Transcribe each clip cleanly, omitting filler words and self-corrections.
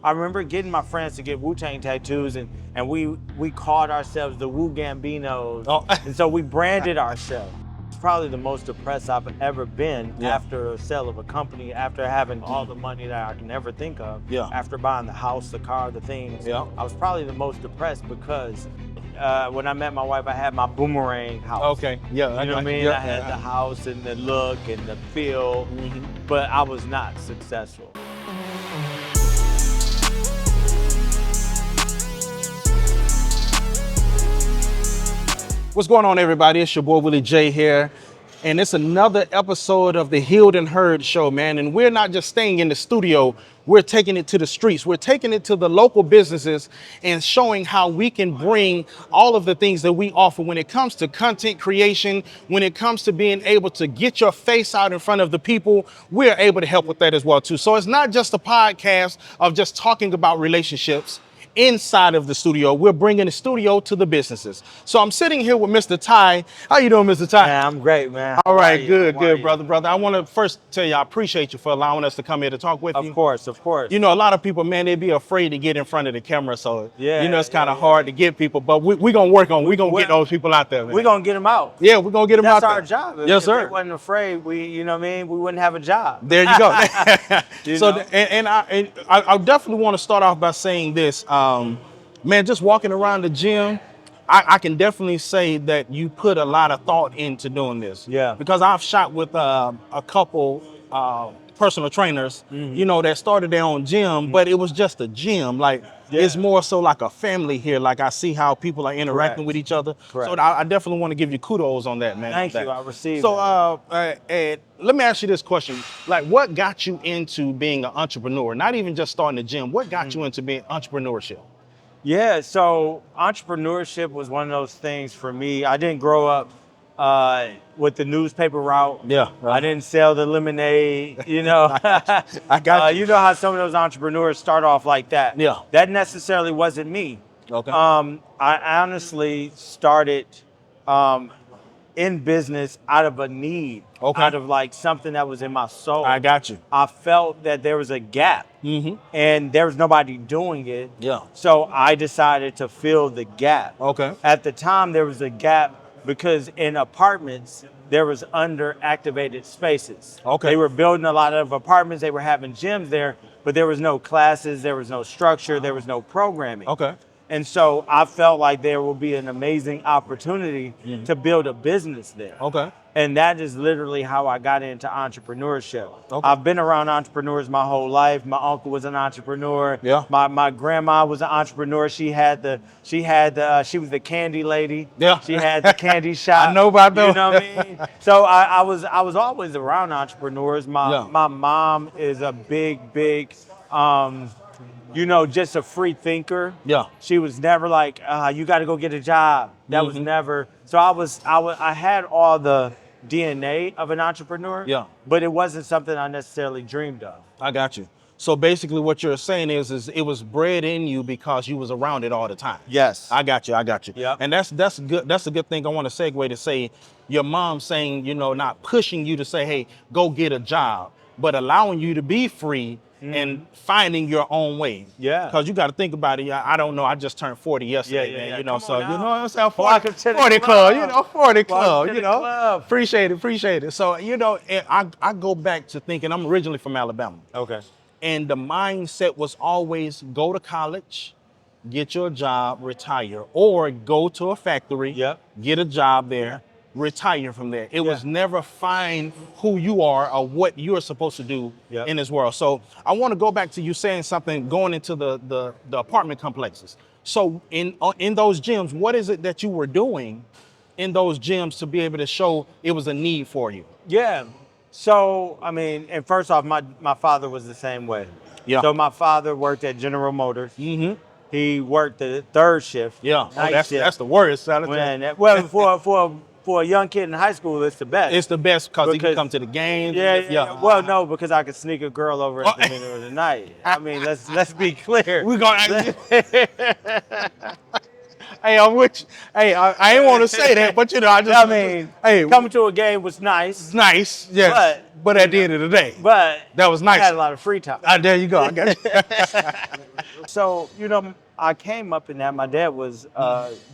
I remember getting my friends to get Wu-Tang tattoos, and we called ourselves the Wu Gambinos, Oh. and so we branded ourselves. It's probably the most depressed I've ever been after a sale of a company, after having all the money that I can ever think of, after buying the house, the car, the things. I was probably the most depressed because when I met my wife, I had my boomerang house. Okay, yeah. You know what I mean? I had the house and the look and the feel, but I was not successful. What's going on, everybody? It's your boy Willie J here, and it's another episode of the Healed and Heard show, man. And we're not just staying in the studio, we're taking it to the streets. We're taking it to the local businesses and showing how we can bring all of the things that we offer when it comes to content creation, when it comes to being able to get your face out in front of the people. We're able to help with that as well, too. So it's not just a podcast of just talking about relationships inside of the studio. We're bringing the studio to the businesses. So I'm sitting here with Mr. Ty. How you doing, Mr. Ty? Man, I'm great, man. All right, good, brother. I want to first tell you I appreciate you for allowing us to come here to talk with you. Of course. You know, a lot of people, man, they be afraid to get in front of the camera, so it's kind of hard to get people. But we're gonna work on. We're gonna get those people out there, man. We're gonna get them out. Yeah, we're gonna get them out there. That's our job. Yes, if sir. If we wasn't afraid, you know what I mean, we wouldn't have a job. There you go. So I definitely want to start off by saying this. Man, just walking around the gym, I can definitely say that you put a lot of thought into doing this. Yeah. Because I've shot with a couple personal trainers, you know, that started their own gym, but it was just a gym. Like, it's more so like a family here. Like, I see how people are interacting with each other. So I definitely want to give you kudos on that, man. Thank you. I received So, Ed, let me ask you this question. Like, what got you into being an entrepreneur? Not even just starting a gym. What got you into being entrepreneurship? Yeah, so entrepreneurship was one of those things for me. I didn't grow up with the newspaper route. Yeah. I didn't sell the lemonade, you know. I got you. You know how some of those entrepreneurs start off like that. Yeah. That necessarily wasn't me. Okay. I honestly started in business out of a need, out of like something that was in my soul. I got you. I felt that there was a gap and there was nobody doing it. Yeah. So I decided to fill the gap. Okay. At the time, there was a gap because in apartments, there was underactivated spaces. Okay. They were building a lot of apartments. They were having gyms there, but there was no classes. There was no structure. There was no programming. Okay. And so I felt like there will be an amazing opportunity to build a business there. Okay. And that is literally how I got into entrepreneurship. Okay. I've been around entrepreneurs my whole life. My uncle was an entrepreneur. Yeah. My grandma was an entrepreneur. She was the candy lady. Yeah. She had the candy shop. I know about those. You know what I mean? So I was always around entrepreneurs. My mom is a big you know, just a free thinker. Yeah. She was never like, you got to go get a job. That was never. So I had all the DNA of an entrepreneur. Yeah. But it wasn't something I necessarily dreamed of. I got you. So basically what you're saying is it was bred in you because you was around it all the time. Yes. I got you. Yeah. And that's good. That's a good thing. I want to segue to say your mom saying, you know, not pushing you to say, hey, go get a job, but allowing you to be free and finding your own way. Yeah. Because you got to think about it. I don't know. I just turned 40 yesterday, man. You know, Come so, on you now. know what I'm saying? Welcome to the 40 club, you know, 40 Welcome club, to you the know. club. Appreciate it. So, you know, and I go back to thinking, I'm originally from Alabama. Okay. And the mindset was always go to college, get your job, retire, or go to a factory, get a job there, retire from there. It was never find who you are or what you're supposed to do in this world. So I want to go back to you saying something going into the apartment complexes. So in those gyms, what is it that you were doing in those gyms to be able to show it was a need for you? Yeah. So, I mean, and first off, my father was the same way. Yeah. So my father worked at General Motors. He worked the third shift. Yeah. Night shift. That's the worst. Well, for a young kid in high school, it's the best. It's the best because you can come to the games. Yeah. Well, no, because I could sneak a girl over at the middle of the night. I mean, let's be clear. We're gonna. Hey, I'm with you. Hey, I ain't want to say that, but you know, I mean, hey, coming to a game was nice. Nice, yes. But at the end of the day, that was nice. I had a lot of free time. There you go. I got you. So, I came up in that. My dad was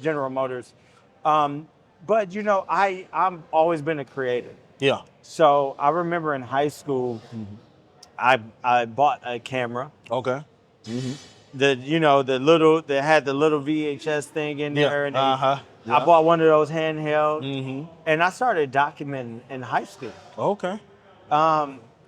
General Motors. But, I've always been a creative. Yeah. So I remember in high school, I bought a camera. Okay. The little that had the little VHS thing in there, and I bought one of those handheld, and I started documenting in high school. Okay.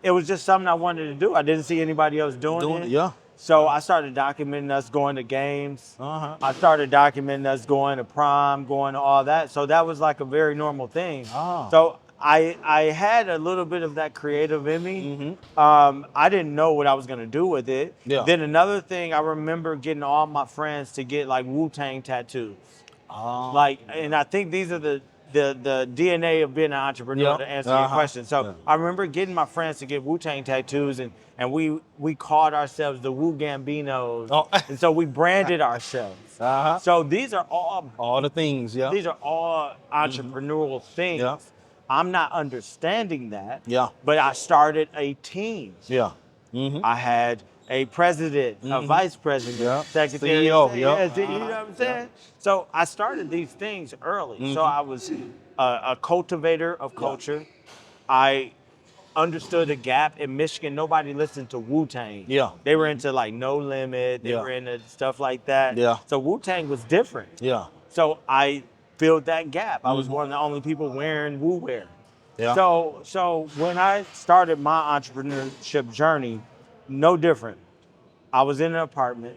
It was just something I wanted to do. I didn't see anybody else doing it. Yeah. So I started documenting us going to games. I started documenting us going to prom, going to all that. So that was like a very normal thing. So I had a little bit of that creative in me. I didn't know what I was gonna do with it. Yeah. Then another thing, I remember getting all my friends to get like Wu-Tang tattoos. And I think these are the DNA of being an entrepreneur, to answer your question. So I remember getting my friends to get Wu-Tang tattoos, and we called ourselves the Wu Gambinos, and so we branded ourselves. So these are all the things. Yeah. These are all entrepreneurial things. Yeah. I'm not understanding that. Yeah. But I started a team. Yeah. I had a president, a vice president, secretary, CEO. you know what I'm saying? So I started these things early. So I was a cultivator of culture. I understood the gap in Michigan. Nobody listened to Wu-Tang. Yeah. They were into like No Limit. They were into stuff like that. Yeah. So Wu-Tang was different. Yeah. So I filled that gap. I was one of the only people wearing Wu wear. Yeah. So when I started my entrepreneurship journey, no different. I was in an apartment.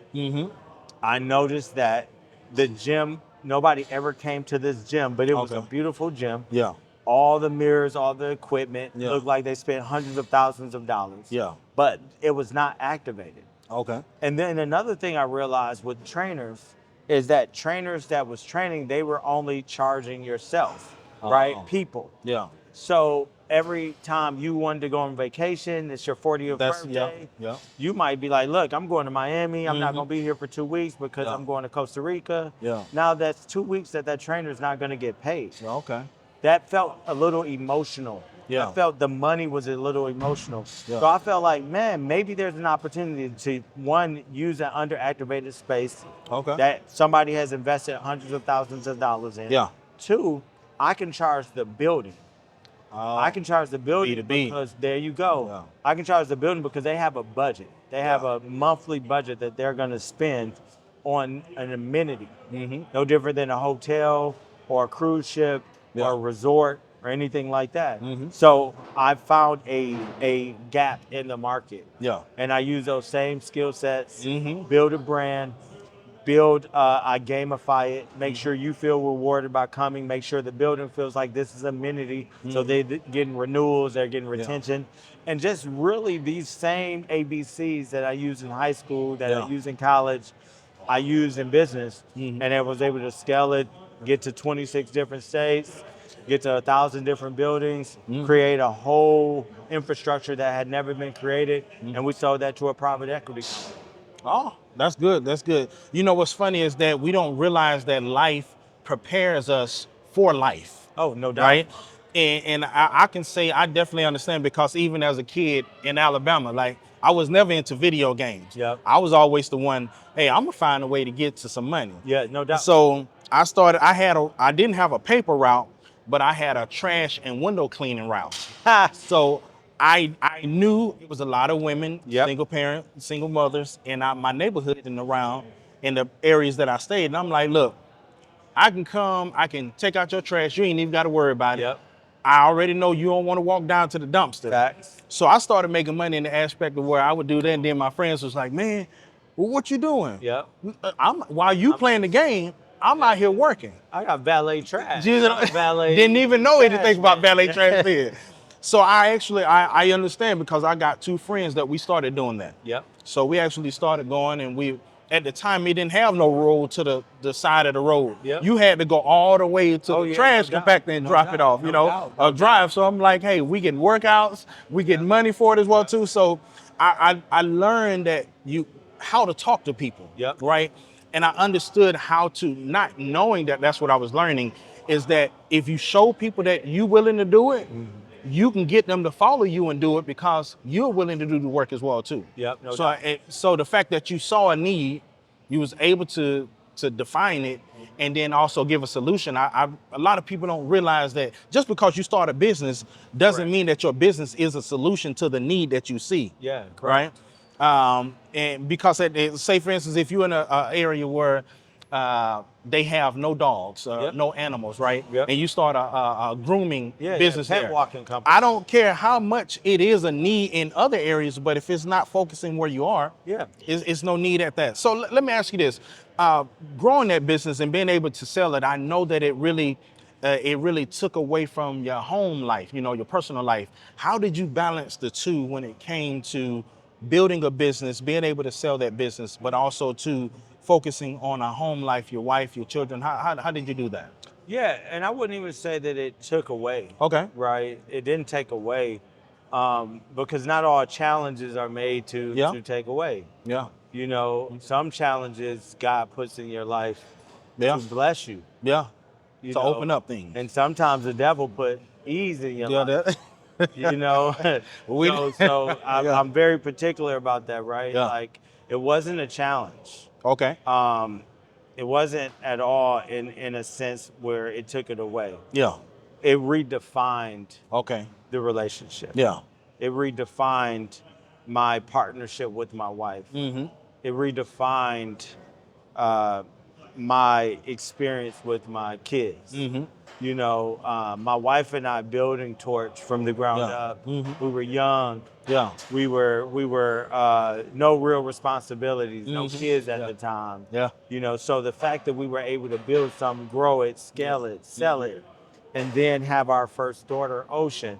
I noticed that the gym, nobody ever came to this gym, but it was a beautiful gym. Yeah. All the mirrors, all the equipment looked like they spent hundreds of thousands of dollars. Yeah. But it was not activated. Okay. And then another thing I realized with trainers is that trainers that was training, they were only charging yourself, right? People. Yeah. So every time you wanted to go on vacation, it's your 40th birthday. Yeah. You might be like, look, I'm going to Miami. I'm not going to be here for 2 weeks because I'm going to Costa Rica. Yeah. Now that's 2 weeks that trainer's not going to get paid. Okay. That felt a little emotional. Yeah. I felt the money was a little emotional. Yeah. So I felt like, man, maybe there's an opportunity to, one, use an underactivated space that somebody has invested hundreds of thousands of dollars in. Yeah. Two, I can charge the building. I can charge the building B2B. because there you go. Yeah. I can charge the building because they have a budget. They have a monthly budget that they're going to spend on an amenity. No different than a hotel or a cruise ship or a resort or anything like that. So I found a gap in the market. Yeah. And I use those same skill sets, build a brand, I gamify it, make sure you feel rewarded by coming, make sure the building feels like this is amenity, so they're getting renewals, they're getting retention. And just really these same ABCs that I used in high school, that I use in college, I use in business, and I was able to scale it, get to 26 different states, get to 1,000 different buildings, create a whole infrastructure that had never been created, and we sold that to a private equity. Oh, that's good. That's good. You know what's funny is that we don't realize that life prepares us for life. Oh, no doubt. Right? And I can say I definitely understand, because even as a kid in Alabama, like, I was never into video games. Yep. I was always the one, hey, I'm gonna find a way to get to some money. Yeah, no doubt. So I didn't have a paper route, but I had a trash and window cleaning route. So I knew it was a lot of women, single parent, single mothers, in my neighborhood and around in the areas that I stayed. And I'm like, look, I can take out your trash. You ain't even got to worry about it. I already know you don't want to walk down to the dumpster. Facts. So I started making money in the aspect of where I would do that. And then my friends was like, man, well, what you doing? While you playing the game, I'm out here working. I got valet trash. Valet didn't even know anything about valet trash then. So I understand, because I got two friends that we started doing that. So we actually started going, and at the time, we didn't have no road to the side of the road. You had to go all the way to the trash compactor and drop it off, drive. So I'm like, hey, we get workouts, we get money for it as well too. So I learned that how to talk to people, right? And I understood how to, not knowing that that's what I was learning, is that if you show people that you're willing to do it, you can get them to follow you and do it because you're willing to do the work as well too. Yep. No So, doubt. so the fact that you saw a need, you was able to define it and then also give a solution. A lot of people don't realize that just because you start a business doesn't mean that your business is a solution to the need that you see. Yeah. Right. And because say for instance, if you're in a area where they have no dogs, no animals, right? Yep. And you start a grooming business pet there. walking company. I don't care how much it is a need in other areas, but if it's not focusing where you are, it's no need at that. So let me ask you this: growing that business and being able to sell it, I know that it really took away from your home life, your personal life. How did you balance the two when it came to building a business, being able to sell that business, but also to focusing on a home life, your wife, your children? How did you do that? Yeah, and I wouldn't even say that it took away. Okay. Right? It didn't take away because not all challenges are made to take away. Yeah. Some challenges God puts in your life to bless you. Yeah. To open up things. And sometimes the devil put ease in your life. I'm very particular about that, right? Yeah. Like, it wasn't a challenge. Okay. It wasn't at all in a sense where it took it away. Yeah. It redefined Okay. the relationship. Yeah. It redefined my partnership with my wife. Mm-hmm. It redefined my experience with my kids. Mm-hmm. My wife and I building Torch from the ground up. Mm-hmm. We were young. Yeah. We were no real responsibilities, no kids at the time. Yeah. So the fact that we were able to build something, grow it, scale it, sell it, and then have our first daughter, Ocean,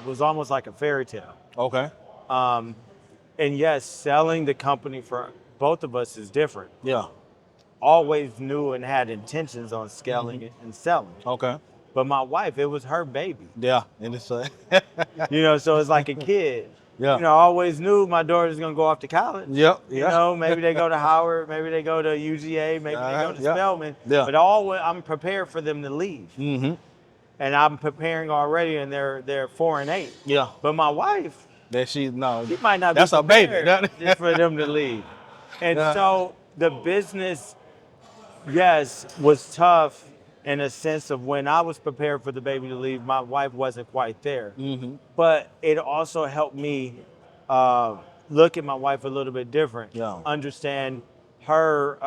was almost like a fairy tale. Okay. And yes, selling the company for both of us is different. Yeah. Always knew and had intentions on scaling it and selling. Okay. But my wife, it was her baby. Yeah. And it's so it's like a kid. Yeah. I always knew my daughter's gonna go off to college. Yep. Maybe they go to Howard, maybe they go to UGA, maybe they go to Spelman. Yeah. But always I'm prepared for them to leave. Mm-hmm. And I'm preparing already, and they're 4 and 8. Yeah. But my wife, she might not be that's a baby. just for them to leave. And so the business, yes, was tough in a sense of when I was prepared for the baby to leave, my wife wasn't quite there. Mm-hmm. But it also helped me look at my wife a little bit different. Yeah. Understand her,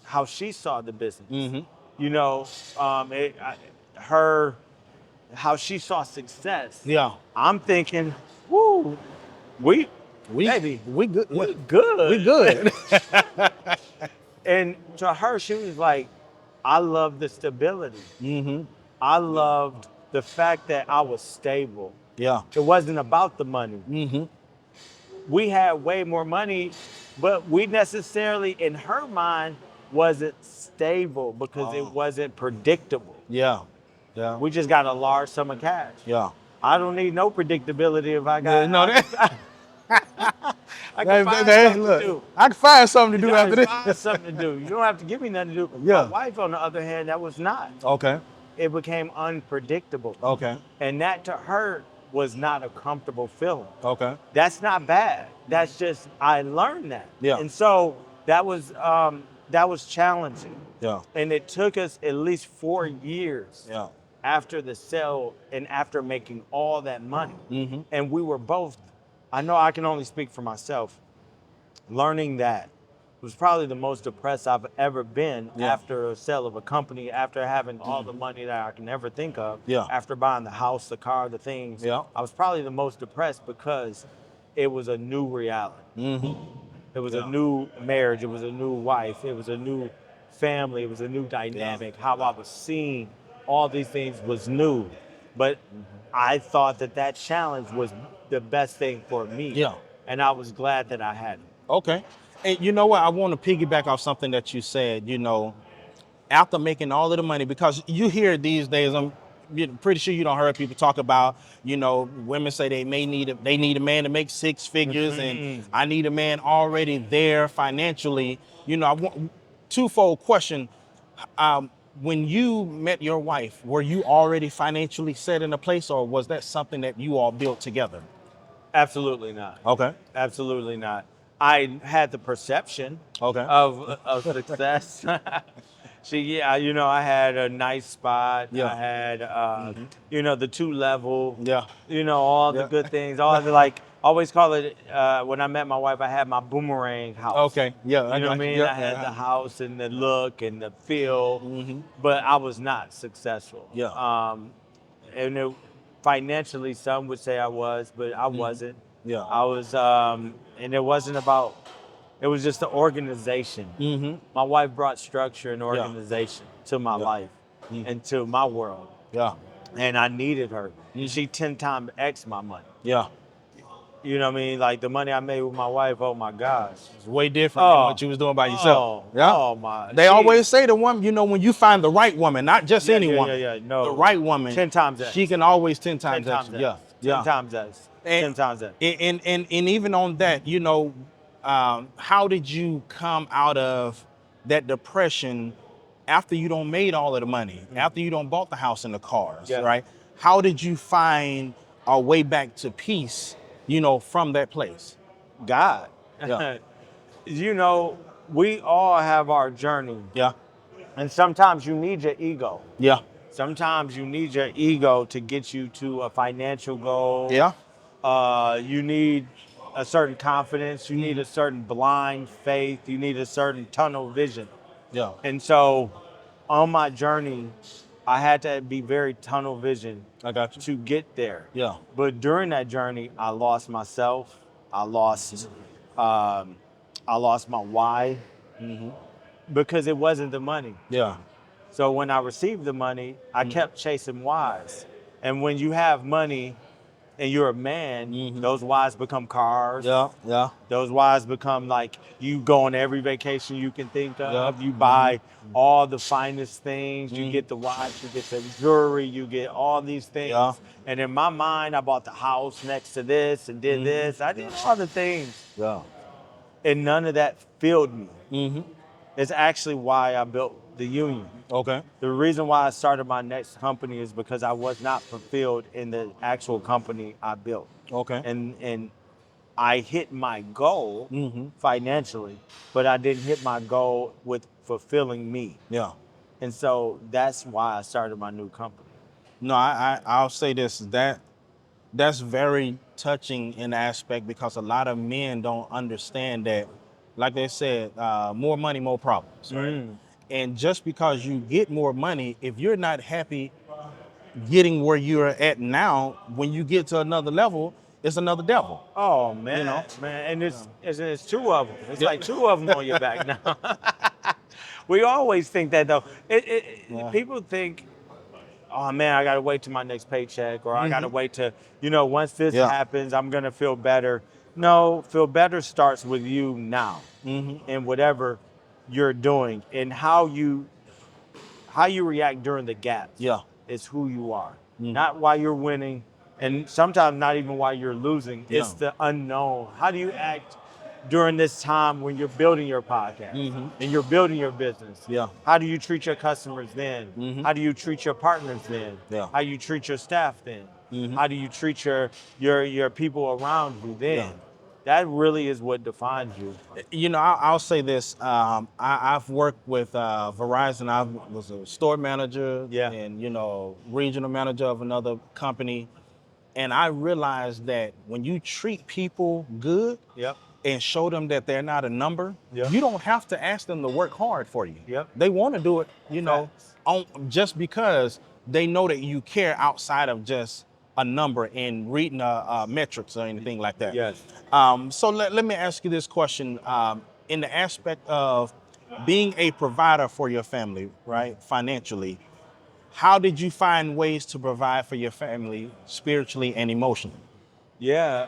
how she saw the business. Mm-hmm. How she saw success. Yeah. I'm thinking, woo, we good. We good. We good. We good. And to her, she was like, I love the stability. Mm-hmm. I loved the fact that I was stable. Yeah. It wasn't about the money. Mm-hmm. We had way more money, but we necessarily, in her mind, wasn't stable because it wasn't predictable. Yeah. Yeah. We just got a large sum of cash. Yeah. I don't need no predictability if I got. I can find something to do. I can find something to do after this. Find something to do. You don't have to give me nothing to do. Yeah. My wife, on the other hand, that was not. Okay. It became unpredictable. Okay. And that to her was not a comfortable feeling. Okay. That's not bad. That's just, I learned that. Yeah. And so that was challenging. Yeah. And it took us at least 4 years. Yeah. After the sale and after making all that money. Mm-hmm. And we were both, I know I can only speak for myself, learning that was probably the most depressed I've ever been after a sale of a company, after having all the money that I can ever think of, after buying the house, the car, the things. Yeah. I was probably the most depressed because it was a new reality. Mm-hmm. It was a new marriage, it was a new wife, it was a new family, it was a new dynamic, how I was seen. All these things was new, but I thought that challenge was the best thing for me. Yeah. And I was glad that I had it. Okay. And you know what? I want to piggyback off something that you said, after making all of the money, because you hear these days, pretty sure you don't heard people talk about, women say they need a man to make six figures, and I need a man already there financially. I want twofold question. When you met your wife, were you already financially set in a place, or was that something that you all built together? Absolutely not. Okay. Absolutely not. I had the perception of success. I had a nice spot. Yeah. I had, the 2-level. Yeah. All the good things. Always call it, when I met my wife, I had my boomerang house. Okay. Yeah. You know what I mean? Yeah. I had the house and the look and the feel, but I was not successful. Yeah. Financially, some would say I was, but I wasn't. Yeah. I was, and it wasn't about. It was just the organization. My wife brought structure and organization to my life and to my world. Yeah. And I needed her. She 10 times X my money. Yeah. You know what I mean? Like the money I made with my wife, oh my gosh. It's way different than what you was doing by yourself. Oh my. They always say the woman, when you find the right woman, not just any woman. No. The right woman. 10 times X. She can always 10 times 10 times X. X. Yeah. 10 times X. 10 times X. And even on that, how did you come out of that depression after you don't made all of the money, after you don't bought the house and the cars, right? How did you find a way back to peace, from that place? God. Yeah. We all have our journey. Yeah. And sometimes you need your ego. Yeah. Sometimes you need your ego to get you to a financial goal. Yeah. You need a certain confidence. You need a certain blind faith. You need a certain tunnel vision. Yeah. And so on my journey, I had to be very tunnel vision to get there. Yeah. But during that journey, I lost myself. I lost my why because it wasn't the money. Yeah. So when I received the money, I kept chasing whys. And when you have money and you're a man, those whys become cars. Yeah. Yeah. Those whys become like you go on every vacation you can think of. You buy all the finest things. You get the watch, you get the jewelry, you get all these things. Yeah. And in my mind, I bought the house next to this and did this. I did all the things. Yeah. And none of that filled me. It's actually why I built the union. Okay. The reason why I started my next company is because I was not fulfilled in the actual company I built. Okay. And I hit my goal financially, but I didn't hit my goal with fulfilling me. Yeah. And so that's why I started my new company. No, I'll say this, that's very touching in the aspect because a lot of men don't understand that, like they said, more money, more problems. Right? And just because you get more money, if you're not happy getting where you're at now, when you get to another level, it's another devil. Oh man, man, and it's two of them. It's like two of them on your back now. We always think that though. People think, oh man, I gotta wait till my next paycheck, or I gotta wait to, once this happens, I'm gonna feel better. No, feel better starts with you now, and whatever you're doing, and how you react during the gaps. Yeah, is who you are, not why you're winning, and sometimes not even why you're losing. It's the unknown. How do you act during this time when you're building your podcast and you're building your business? Yeah. How do you treat your customers then? How do you treat your partners then? Yeah. How do you treat your staff then? How do you treat your people around you then? Yeah. That really is what defines you. I'll say this. I've worked with Verizon. I was a store manager and, regional manager of another company. And I realized that when you treat people good and show them that they're not a number, you don't have to ask them to work hard for you. They want to do it, just because they know that you care outside of just a number and reading metrics or anything like that. Yes. So let me ask you this question. In the aspect of being a provider for your family, right, financially, how did you find ways to provide for your family spiritually and emotionally? Yeah.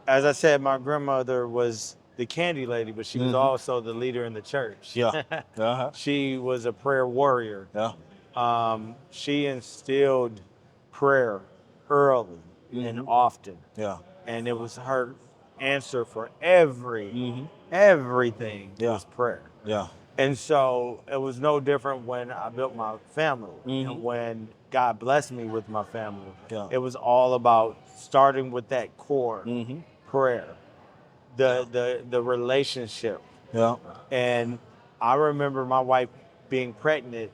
As I said, my grandmother was the candy lady, but she was also the leader in the church. Yeah. She was a prayer warrior. Yeah. She instilled prayer early and often. Yeah. And it was her answer for everything was prayer. Yeah. And so it was no different when I built my family and when God blessed me with my family. Yeah. It was all about starting with that core prayer, the relationship. Yeah. And I remember my wife being pregnant,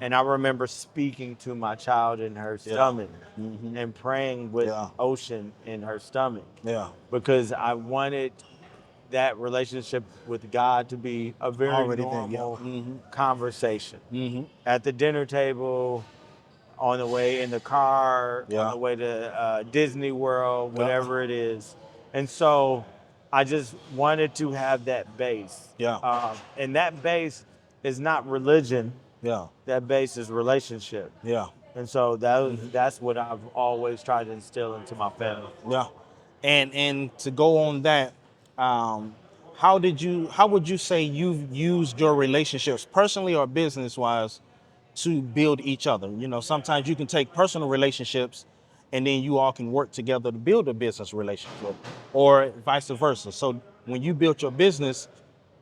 and I remember speaking to my child in her stomach and praying with Ocean in her stomach. Yeah. Because I wanted that relationship with God to be a very normal conversation. At the dinner table, on the way in the car, on the way to Disney World, whatever it is. And so I just wanted to have that base. And that base is not religion. That base is relationship. And so that's what I've always tried to instill into my family. Yeah. And to go on that, how would you say you've used your relationships personally or business wise to build each other? You know, sometimes you can take personal relationships and then you all can work together to build a business relationship, or vice versa. So when you built your business,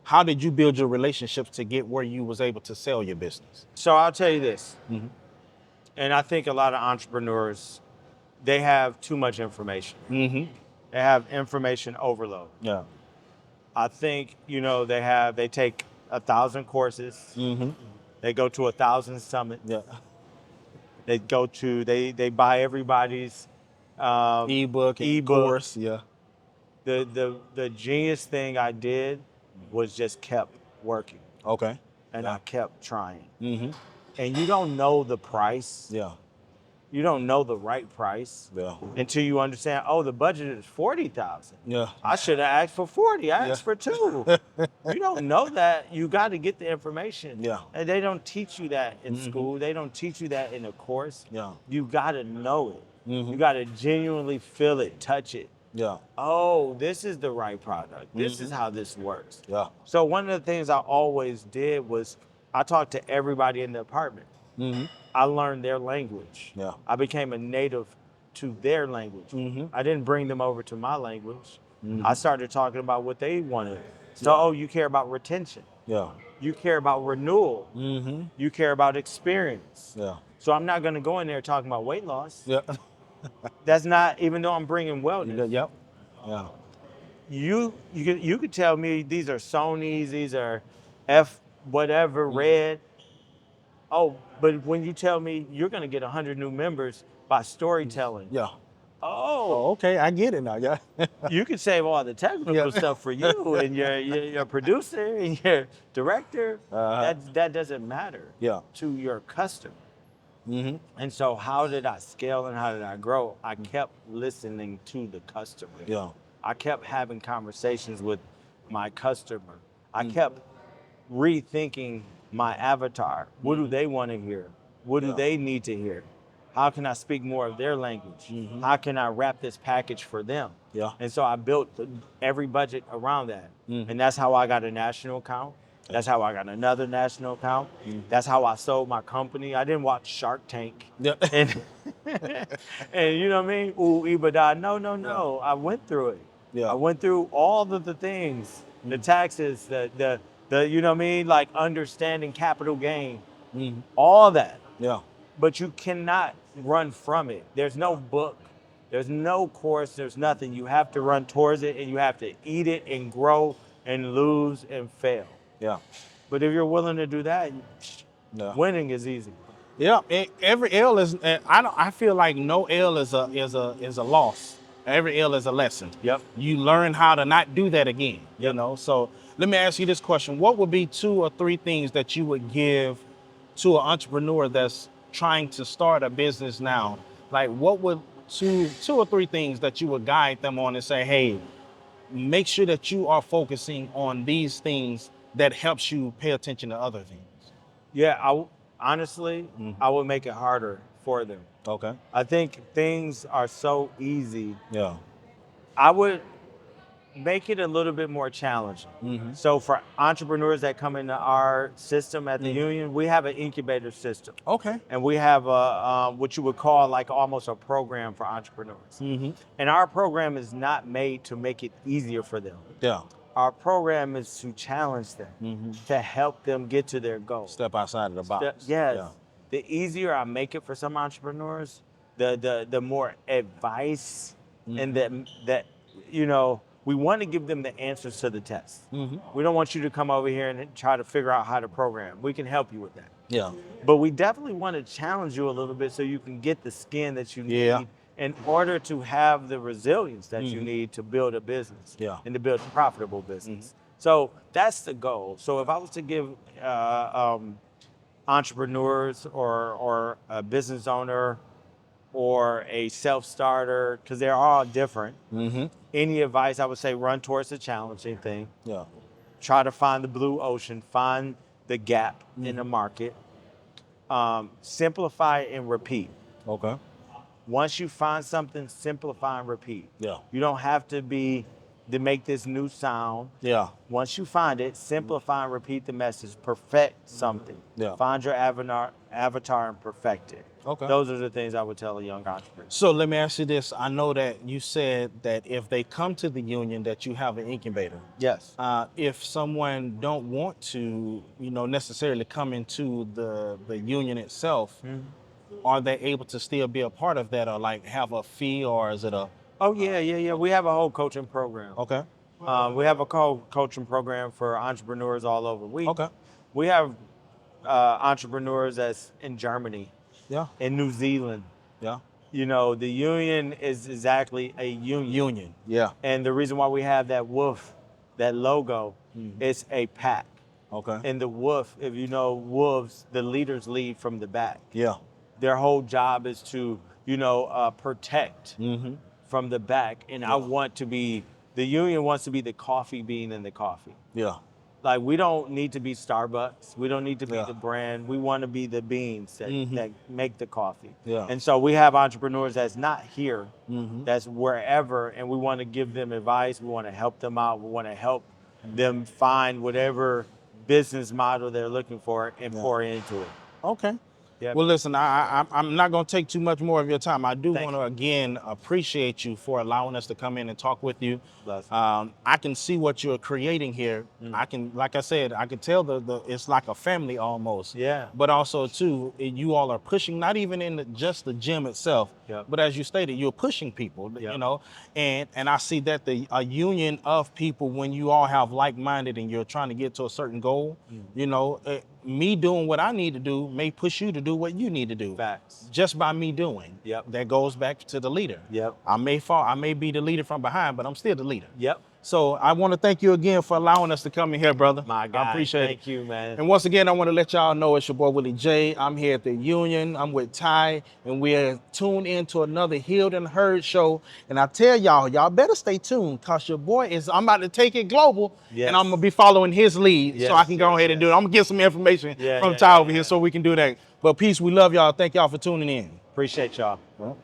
how did you build your relationships to get where you was able to sell your business? So I'll tell you this, and I think a lot of entrepreneurs, they have too much information. They have information overload. Yeah. I think, they take 1,000 courses. They go to 1,000 summits. Yeah. They buy everybody's ebook. Course. Yeah. The genius thing I did was just kept working. Okay. And I kept trying. And you don't know the price. Yeah. You don't know the right price until you understand, the budget is 40,000. Yeah. I should have asked for 40. I asked for 2. You don't know that. You got to get the information. Yeah. And they don't teach you that in school. They don't teach you that in a course. Yeah. You got to know it. You got to genuinely feel it, touch it. Yeah. Oh, this is the right product. This is how this works. Yeah. So one of the things I always did was I talked to everybody in the apartment. I learned their language. Yeah. I became a native to their language. I didn't bring them over to my language. I started talking about what they wanted. So, you care about retention. Yeah. You care about renewal. You care about experience. Yeah. So I'm not going to go in there talking about weight loss. Yeah. That's not, even though I'm bringing wellness. Yep. Yeah. You could tell me these are Sony's, these are F whatever, red. Oh, but when you tell me you're going to get 100 new members by storytelling. Yeah. Oh, okay. I get it now. Yeah. You could save all the technical stuff for you and your producer and your director. That doesn't matter to your customer. And so how did I scale and how did I grow? I kept listening to the customer. Yeah. I kept having conversations with my customer. I kept rethinking my avatar. What do they want to hear? What do they need to hear? How can I speak more of their language? How can I wrap this package for them? Yeah. And so I built every budget around that. And that's how I got a national account. That's how I got another national account. That's how I sold my company. I didn't watch Shark Tank. Yeah. And you know what I mean? Ooh, EBITDA. No. I went through it. Yeah. I went through all of the things, the taxes, the you know what I mean? Like understanding capital gain, all that. Yeah. But you cannot run from it. There's no book. There's no course. There's nothing. You have to run towards it and you have to eat it and grow and lose and fail. Yeah. But if you're willing to do that, winning is easy. Yeah. Every L is. I feel like no L is a loss. Every L is a lesson. Yep. You learn how to not do that again. You know. So let me ask you this question: what would be 2 or 3 things that you would give to an entrepreneur that's trying to start a business now? Like, what would two or 3 things that you would guide them on and say, hey, make sure that you are focusing on these things that helps you pay attention to other things? Yeah, honestly, I would make it harder for them. Okay. I think things are so easy. Yeah. I would make it a little bit more challenging. So for entrepreneurs that come into our system at the union, we have an incubator system. Okay. And we have what you would call like almost a program for entrepreneurs. And our program is not made to make it easier for them. Yeah. Our program is to challenge them, to help them get to their goal. Step outside of the box. Yes. Yeah. The easier I make it for some entrepreneurs, the more advice and that you know, we want to give them the answers to the test. We don't want you to come over here and try to figure out how to program. We can help you with that. Yeah. But we definitely want to challenge you a little bit so you can get the skin that you need in order to have the resilience that you need to build a business and to build a profitable business. So that's the goal. So if I was to give entrepreneurs or a business owner or a self-starter, because they're all different, any advice, I would say run towards the challenging thing. Yeah. Try to find the blue ocean, find the gap in the market. Simplify and repeat. Okay. Once you find something, simplify and repeat. Yeah. You don't have to make this new sound. Yeah. Once you find it, simplify and repeat the message. Perfect something. Yeah. Find your avatar and perfect it. Okay. Those are the things I would tell a young entrepreneur. So let me ask you this. I know that you said that if they come to the union that you have an incubator. Yes. If someone don't want to, necessarily come into the union itself, are they able to still be a part of that or like have a fee, or is it a... Oh, yeah. We have a whole coaching program. Okay. We have a coaching program for entrepreneurs all over. We have entrepreneurs that's in Germany, in New Zealand. Yeah. The union is exactly a union. Yeah. And the reason why we have that wolf, that logo, it's a pack. Okay. And the wolf, if you know wolves, the leaders lead from the back. Yeah. Their whole job is to, protect from the back. And the union wants to be the coffee bean in the coffee. Yeah. Like, we don't need to be Starbucks. We don't need to be the brand. We want to be the beans that make the coffee. Yeah. And so we have entrepreneurs that's not here, that's wherever, and we want to give them advice. We want to help them out. We want to help them find whatever business model they're looking for and pour into it. Okay. Yep. Well, listen, I'm not going to take too much more of your time. I do want to, again, appreciate you for allowing us to come in and talk with you. I can see what you're creating here. I can, like I said, I can tell it's like a family almost. Yeah. But also, too, you all are pushing, not even in just the gym itself, but as you stated, you're pushing people, and I see that a union of people, when you all have like-minded and you're trying to get to a certain goal, me doing what I need to do may push you to do what you need to do. Facts. Just by me doing. That goes back to the leader. I may be the leader from behind, but I'm still the leader. So I want to thank you again for allowing us to come in here, brother. My God, I appreciate it. Thank you, man. And once again, I want to let y'all know it's your boy, Willie J. I'm here at the union. I'm with Ty, and we're tuned into another Healed and Heard show. And I tell y'all better stay tuned, because your boy I'm about to take it global, and I'm going to be following his lead so I can go ahead and do it. I'm going to get some information from Ty over here so we can do that. But peace, we love y'all. Thank y'all for tuning in. Appreciate y'all. Well.